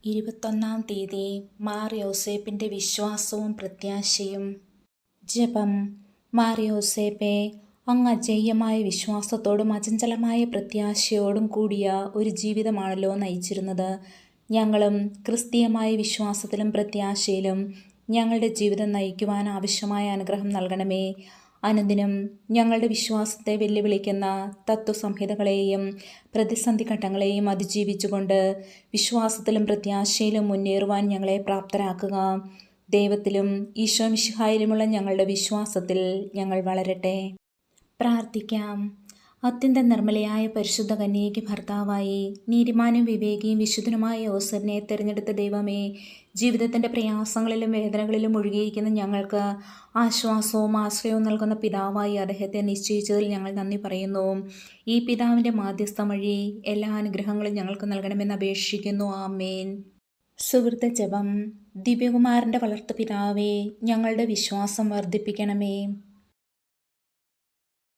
21-ാം തീയതി മാർ യോസേപ്പിൻ്റെ വിശ്വാസവും പ്രത്യാശയും. ജപം. മാർ യോസേപ്പേ, അങ്ങ് അജയ്യമായ വിശ്വാസത്തോടും അചഞ്ചലമായ പ്രത്യാശയോടും കൂടിയ ഒരു ജീവിതമാണല്ലോ നയിച്ചിരുന്നത്. ഞങ്ങളും ക്രിസ്തീയമായ വിശ്വാസത്തിലും പ്രത്യാശയിലും ഞങ്ങളുടെ ജീവിതം നയിക്കുവാൻ ആവശ്യമായ അനുഗ്രഹം നൽകണമേ. അനുദിനം ഞങ്ങളുടെ വിശ്വാസത്തെ വെല്ലുവിളിക്കുന്ന തത്വസംഹിതകളെയും പ്രതിസന്ധി ഘട്ടങ്ങളെയും അതിജീവിച്ചുകൊണ്ട് വിശ്വാസത്തിലും പ്രത്യാശയിലും മുന്നേറുവാൻ ഞങ്ങളെ പ്രാപ്തരാക്കുക. ദൈവത്തിലും ഈശോ മിശിഹായിലുമുള്ള ഞങ്ങളുടെ വിശ്വാസത്തിൽ ഞങ്ങൾ വളരട്ടെ. പ്രാർത്ഥിക്കാം. അത്യന്തം നിർമ്മലയായ പരിശുദ്ധ കന്യകയ്ക്ക് ഭർത്താവായി നീതിമാനും വിവേകിയും വിശുദ്ധനുമായ യോസേപ്പിനെ തിരഞ്ഞെടുത്ത ദൈവമേ, ജീവിതത്തിൻ്റെ പ്രയാസങ്ങളിലും വേദനകളിലും മുഴുകിയിരിക്കുന്ന ഞങ്ങൾക്ക് ആശ്വാസവും ആശ്രയവും നൽകുന്ന പിതാവായി അദ്ദേഹത്തെ നിശ്ചയിച്ചതിൽ ഞങ്ങൾ നന്ദി പറയുന്നു. ഈ പിതാവിൻ്റെ മാധ്യസ്ഥം വഴി എല്ലാ അനുഗ്രഹങ്ങളും ഞങ്ങൾക്ക് നൽകണമെന്ന് അപേക്ഷിക്കുന്നു. ആമേൻ. സുഹൃത്ത് ജപം. ദിവ്യകുമാരൻ്റെ വളർത്തു പിതാവേ, ഞങ്ങളുടെ വിശ്വാസം വർദ്ധിപ്പിക്കണമേ.